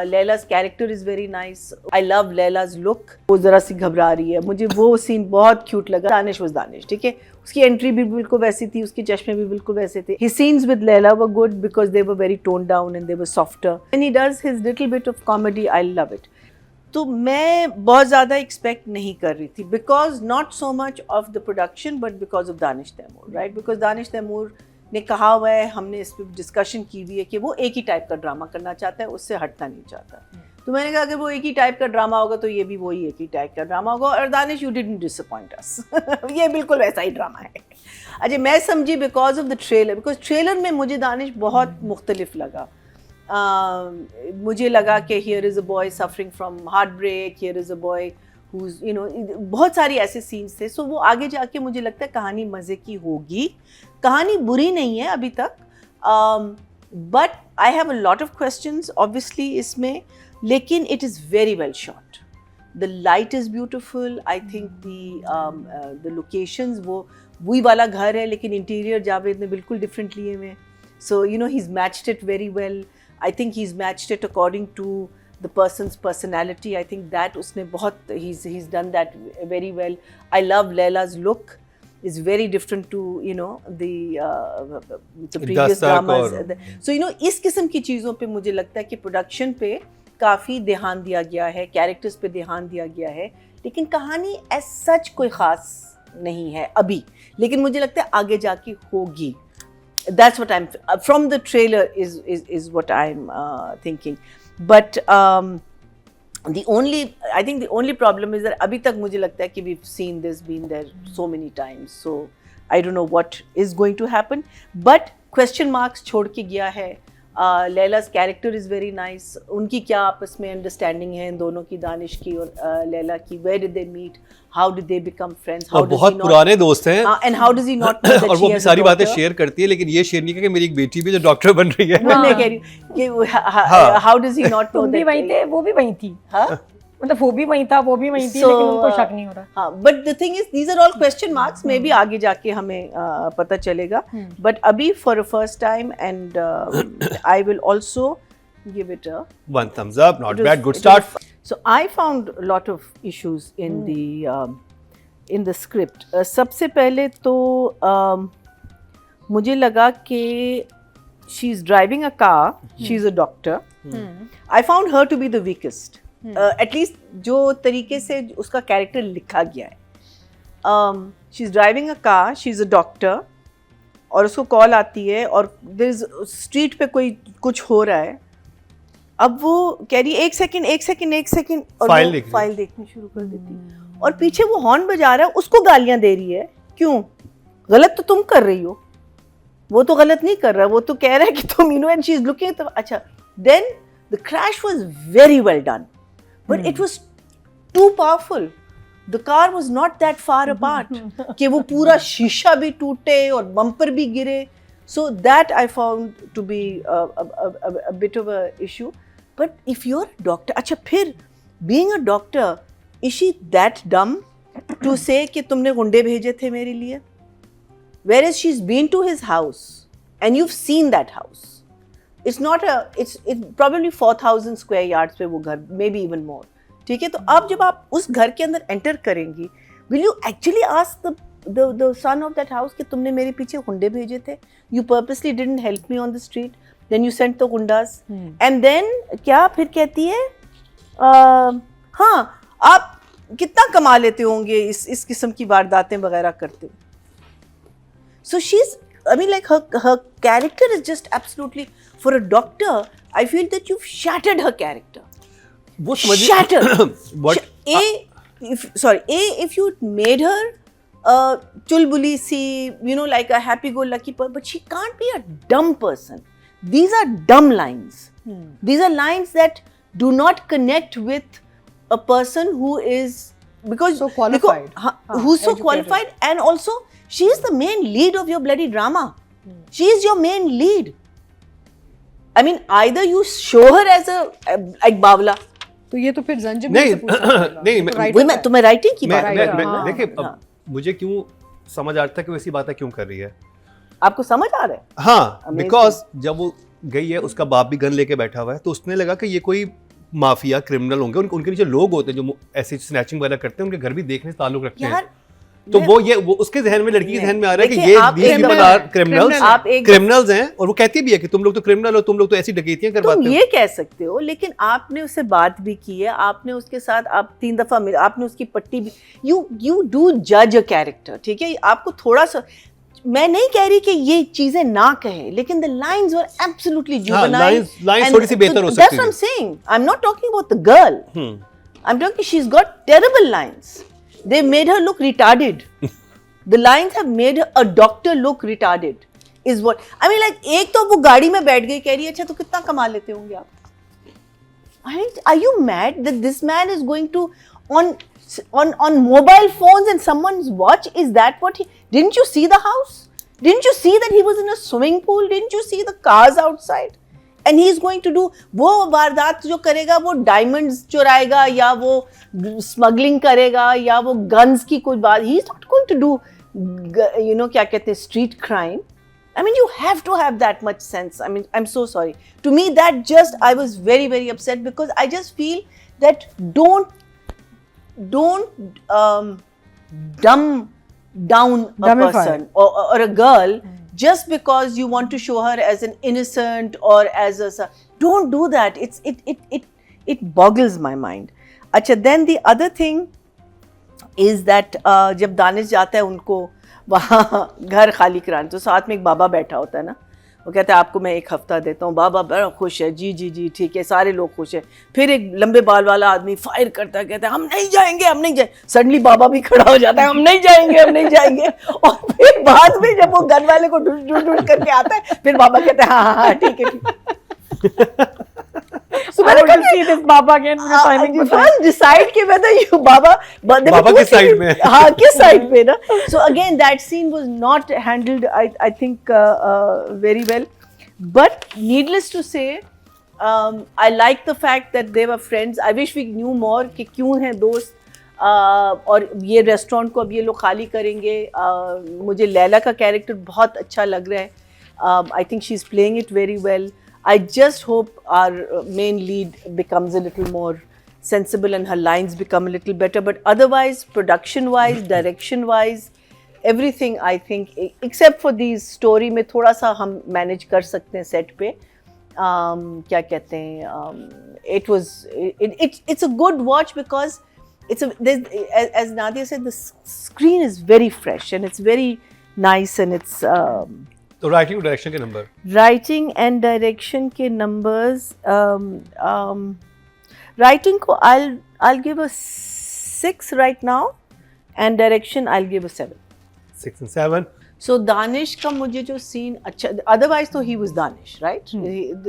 Laila's character is very nice. I love Laila's look. वो जरा सी घबरा रही है, मुझे वो सीन बहुत क्यूट लगा. दानिश was दानिश, ठीक है. उसकी एंट्री भी बिल्कुल वैसी थी, उसके चश्मे भी बिल्कुल वैसे थे. His scenes with Laila were good because they were very toned down and they were softer. And he does his little bit of comedy. I love it. तो मैं बहुत ज़्यादा एक्सपेक्ट नहीं कर रही थी because not so much of the production but because of Danish Taimur, right. Because Danish Taimur ने कहा हुआ है, हमने इस पर डिस्कशन की हुई है कि वो एक ही टाइप का ड्रामा करना चाहता है, उससे हटना नहीं चाहता. तो मैंने कहा अगर वो एक ही टाइप का ड्रामा होगा तो ये भी वही एक ही टाइप का ड्रामा होगा. और Danish you didn't disappoint us. ये बिल्कुल वैसा ही ड्रामा है. अच्छा, मैं समझी because of the trailer, because trailer में मुझे दानिश बहुत मुख्तलिफ लगा. मुझे लगा कि here is a boy suffering from heartbreak, here is a boy who's, you know, बहुत सारी ऐसे सीन्स थे. सो वो आगे जाके मुझे लगता है कहानी मज़े की होगी. कहानी बुरी नहीं है अभी तक, but I have a lot of questions obviously इसमें, लेकिन it is very well shot. The light is beautiful. I think the locations, वो वही वाला घर है लेकिन इंटीरियर जावेद ने बिल्कुल डिफरेंट लिए हुए. So you know, he is matched it very well. I think he's matched it according to the person's personality. I think that उसने बहुत, he's done that very well. I love Laila's look. It's very different to, you know, the previous dramas. So you know, इस किस्म की चीज़ों पे मुझे लगता है कि प्रोडक्शन पे काफ़ी ध्यान दिया गया है, कैरेक्टर्स पे ध्यान दिया गया है, लेकिन कहानी as such कोई ख़ास नहीं है अभी, लेकिन मुझे लगता है आगे जाके होगी. That's what I'm from the trailer is what I'm thinking. But the only problem is that अभी तक मुझे लगता है कि we've seen this, been there so many times. So I don't know what is going to happen. But question marks छोड़ के गया है. Laila's character is very nice. उनकी क्या आपस में अंडरस्टैंडिंग है इन दोनों की, दानिश की और लैला की. Where did they meet? How did they become friends? और बहुत पुराने दोस्त हैं. And how does he not know that और वो सारी बातें शेयर करती है, लेकिन ये शेयर नहीं कि मेरी एक बेटी भी जो डॉक्टर बन रही है. मैं कह रही हूँ कि how does he not know तुम भी that? वहीं थे, वो भी वहीं थी. हाँ? मतलब वो भी वहीं था, वो भी वहीं थी, लेकिन उनको शक नहीं हो रहा. हाँ, but the thing is, these are all question marks. Maybe आगे जाके हमें पता चलेगा. But अभी for a first time, and I will also give it a 1 thumbs up. Not bad. Good start. So I found a lot of issues in the script. सबसे पहले तो मुझे लगा कि she's driving a car. She's a doctor. I found her to be the weakest. At least जो तरीके से उसका कैरेक्टर लिखा गया है. She is driving a car, she is a doctor, और उसको कॉल आती है और देयर इज स्ट्रीट पे कोई कुछ हो रहा है. अब वो कह रही है एक सेकंड और फाइल देखनी शुरू कर देती है. और पीछे वो हॉर्न बजा रहा है, उसको गालियां दे रही है. क्यों? गलत तो तुम कर रही हो, वो तो गलत नहीं कर रहा, वो तो कह रहा है कि तुम, you know, and she is looking. अच्छा, then the crash was very well done. But it was too powerful. The car was not that far apart कि वो पूरा शीशा भी टूटे और बम्पर भी गिरे. So that I found to be a bit of a issue. But if you're a doctor, अच्छा, फिर being a doctor, is she that dumb to say कि तुमने गुंडे भेजे थे मेरे लिए? Whereas she's been to his house and you've seen that house. It's probably 4,000 square yards पे वो घर, maybe even more. ठीक है, तो अब जब आप उस घर के अंदर एंटर करेंगी, will you actually ask the son of that house कि तुमने मेरे पीछे गुंडे भेजे थे? You purposely didn't help me on the street. Then you sent the gundas. And then क्या फिर कहती है, हाँ, आप कितना कमा लेते होंगे इस किस्म की वारदातें वगैरह करते. So I mean, like her character is just absolutely, for a doctor, I feel that you've shattered her character. Shattered. What? If you made her chulbuli si, you know, like a happy-go-lucky person, but she can't be a dumb person. These are dumb lines. These are lines that do not connect with a person who is so qualified. Who's so qualified, and also she is the main lead of your bloody drama. She is your main lead. I mean, either you show her as like बावला. तो ये तो फिर जंजीर से पूछना नहीं, तुम्हें राइटिंग की बात. देखिए, मुझे क्यों समझ आता है कि वैसी बातें क्यों कर रही है. आपको समझ आ रहा है? हाँ, बिकॉज जब वो गई है, उसका बाप भी गन लेके बैठा हुआ है, तो उसने लगा कि ये कोई माफिया क्रिमिनल होंगे, उनके नीचे लोग होते हैं जो ऐसे स्नैचिंग वगैरह करते हैं, उनके घर भी देखने से ताल्लुक रखते हैं, यार तो वो उसके जहन में, लड़की के जहन में आ रहा है कि देखिए, आप ये एक पीपल दफा- आर क्रिमिनल्स, आप एक क्रिमिनल्स हैं, और वो कहती भी है कि तुम लोग तो क्रिमिनल हो, तुम लोग तो ऐसी डकैतियां करवाते तुम हो। ये कह सकते हो, लेकिन आपने उससे बात भी की है, आपने उसके साथ आप 3 दफा मिले, आपने उसकी पट्टी भी, यू डू जज अ कैरेक्टर, ठीक है? आपको थोड़ा सा, मैं नहीं कह रही कि ये चीजें ना कहे, लेकिन the lines were absolutely juvenile, lines थोड़ी सी बेहतर हो दैट्स सकती व्हाट आई है। Am saying, I am not talking about the girl, I am talking she has got terrible lines, they made her look retarded, the lines have made a doctor look retarded is what I mean, like एक तो वो गाड़ी में बैठ गई, कह रही है अच्छा तो कितना कमा लेते होंगे आप, I mean, are you mad that this man is going to on mobile phones and someone's watch? Is that what he, didn't you see the house, didn't you see that he was in a swimming pool, didn't you see the cars outside, and he is going to do वो वारदात जो करेगा, वो diamonds चुराएगा या वो smuggling करेगा या वो गन्स की कोई बात, he is not going to do क्या कहते हैं street crime. I mean, you have to have that much sense. I mean, I'm so sorry. To me, that just, I was very, very upset because I just feel that don't dumb down a Dumbify. person or a girl just because you want to show her as an innocent or as a, don't do that. It boggles my mind. Acha, then the other thing is that जब दानिश जाता है उनको वहाँ घर खाली कराने, तो साथ में एक बाबा बैठा होता है ना, वो कहता है आपको मैं 1 हफ्ता देता हूँ, बाबा बड़ा खुश है, जी जी जी ठीक है, सारे लोग खुश है। फिर एक लंबे बाल वाला आदमी फायर करता है, कहता है हम नहीं जाएंगे, हम नहीं जाएंगे। सडनली बाबा भी खड़ा हो जाता है, हम नहीं जाएंगे, हम नहीं जाएंगे। और फिर बाद में जब वो गन वाले को ढूंढ ढूंढ ढूंढ करके आता है, फिर बाबा कहता है हाँ हाँ ठीक है ठीक है। So I want to see this Baba again. मुझे timing पता है। first decide कि whether you बाबा किस साइड में है? हाँ किस साइड पे ना। So again that scene was not handled I think very well, but needless to say I like the fact that they were friends. I wish we knew more कि क्यों हैं दोस्त और ये रेस्टोरेंट को अब ये लोग खाली करेंगे। मुझे लैला का कैरेक्टर बहुत अच्छा लग रहा है। I think she's playing it very well. I just hope our main lead becomes a little more sensible and her lines become a little better. But otherwise, production-wise, direction-wise, everything I think, except for these story में थोड़ा सा हम manage कर सकते हैं set पे. क्या कहते हैं? It's a good watch because as Nadia said, the screen is very fresh and it's very nice and it's. तो राइटिंग डायरेक्शन के नंबर, राइटिंग एंड डायरेक्शन के नंबर्स, राइटिंग को I'll give a 6 right now and direction I'll give a 7. 6 and 7. So Danish का मुझे जो scene अच्छा, otherwise तो he was Danish, right?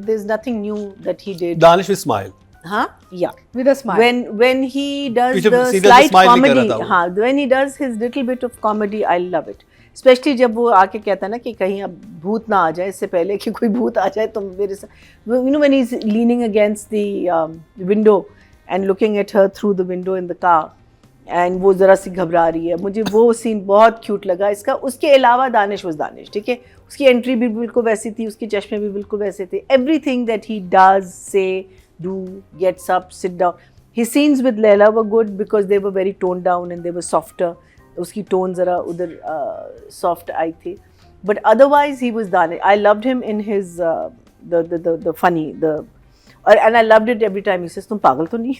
There's nothing new that he did. Danish with smile, हाँ, yeah. With a smile. When he does पीछे the सीधा slight smile भी कर comedy, रहा था वो। हाँ, when he does his little bit of comedy, I love it. Especially जब वो आके कहता है ना कि कहीं अब भूत ना आ जाए, इससे पहले कि कोई भूत आ जाए तो मेरे साथ, you know when he's leaning against the window and looking at her through the window in the car and वो ज़रा सी घबरा रही है, मुझे वो सीन बहुत क्यूट लगा इसका। उसके अलावा दानिश was दानिश, ठीक है, उसकी एंट्री भी बिल्कुल वैसी थी, उसके चश्मे भी बिल्कुल वैसे थे। Everything that he does, say, do, gets up, sit down. His scenes with Laila were good because they were very toned down and they were softer. उसकी टोन ज़रा उधर सॉफ्ट आई थी, but otherwise he was Danish. I loved him in his the funny and I loved it every time he says तुम पागल तो नहीं,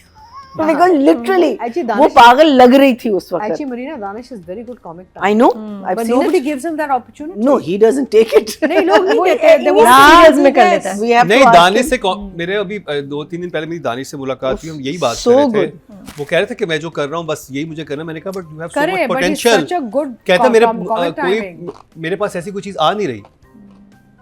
because literally वो पागल लग रही थी उस वक्त। Actually, Marina, Danish is very good comic. I know, I've But seen nobody it. gives him that opportunity. No, he doesn't take it. नहीं लोग नहीं देते हैं। वो serials में कर लेता है। We have नहीं, to ask दानिश him. से मेरे अभी 2-3 दिन पहले मेरी दानिश से मुलाकात हुई, हम यही बात So कर रहे थे। good. वो कह रहे थे कि मैं जो कर रहा हूँ बस यही मुझे करना। मैंने कहा बट यू हैव सो करे, much but he's potential. such a good कहता मेरे comic timing. कोई मेरे पास ऐसी कोई चीज आ नहीं रही,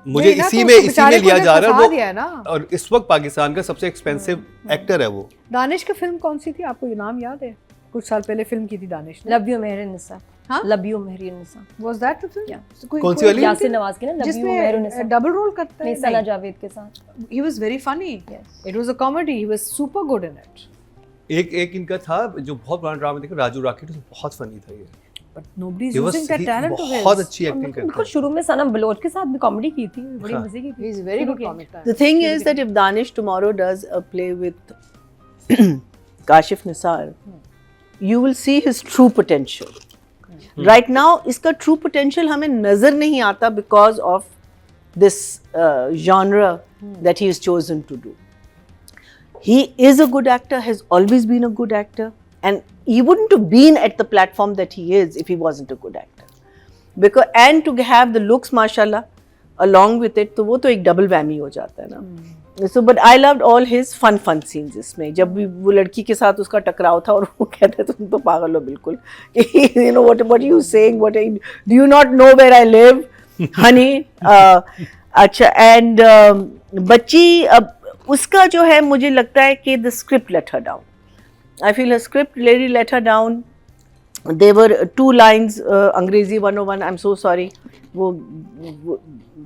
मुझे नहीं ना, इसी तो में उसको बेचारे को लिया जब जा रहा फंसा है दिया है ना। वो, और इस वक्त पाकिस्तान का सबसे एक्सपेंसिव एक्टर है वो। दानिश की फिल्म कौन सी थी, आपको ये नाम याद है? कुछ साल पहले फिल्म की थी दानिश ने। Love you Mehrunnisa. हाँ? Love you Mehrunnisa. Was that the film? Yeah. कौन सी वाली? यासिर नवाज की ना, लव यू मेहरुन्निसा। जिसमें डबल रोल करता है। सना जावेद के साथ। He was very funny. Yes. It was a comedy. He was super good in it. एक इनका था जो बहुत पुराना ड्रामा देखा, राजू राकेट, बहुत फनी था ये। But nobody is He was- using that he talent of his. बहुत अच्छी एक्टिंग बिल्कुल करता शुरू में सनम बलोच के साथ भी कॉमेडी की थी, बड़ी हाँ। मजे की थी। He is very good शुरू के। comic. The thing is that if Danish tomorrow does a play with Kashif Nisar, you will see his true potential. Right now इसका true potential हमें नजर नहीं आता because of this genre that he has chosen to do. He is a good actor, has always been a good actor, and he wouldn't have been at the platform that he is if he wasn't a good actor. Because and to have the looks, mashallah, along with it, तो वो तो एक double whammy हो जाता है ना. So, but I loved all his fun scenes इसमें. जब भी वो लड़की के साथ उसका टकराव था और वो कहते तुम तो पागल हो बिल्कुल. You know what are you saying? Do you not know where I live, honey? अच्छा, and बच्ची अब उसका जो है मुझे लगता है कि the script let her down. I feel her script really let her down. There were 2 lines, अंग्रेजी 101, I'm so sorry, वो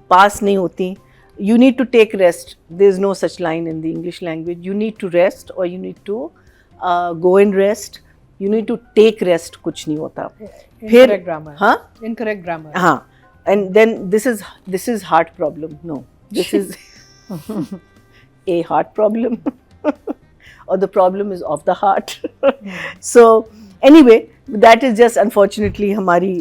पास नहीं होती. You need to take rest. There is no such line in the English language. You need to rest or you need to go and rest. You need to take rest. कुछ नहीं होता. Incorrect grammar. हाँ? Incorrect grammar. हाँ. And then this is heart problem. No, this is a heart problem, or the problem is of the heart. So anyway, that is just unfortunately हमारी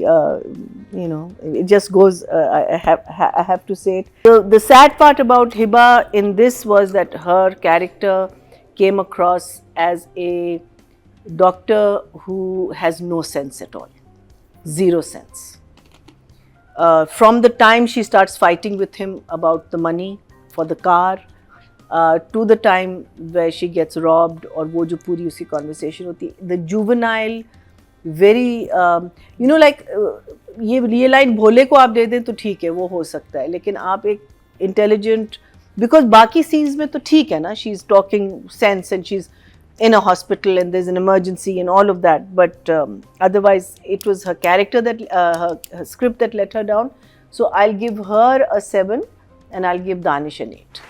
you know, it just goes. I have to say it. So the sad part about Hiba in this was that her character came across as a doctor who has no sense at all, 0 sense. From the time she starts fighting with him about the money for the car, to the time where she gets robbed, और वो जो पूरी उसी conversation होती, the juvenile, very you know, like ये line भोले को आप दे दें तो ठीक है, वो हो सकता है, लेकिन आप एक intelligent, because बाकी scenes में तो ठीक है ना, she's talking sense and she's in a hospital and there's an emergency and all of that, but otherwise it was her character that her script that let her down. So I'll give her a 7 and I'll give Danish an 8.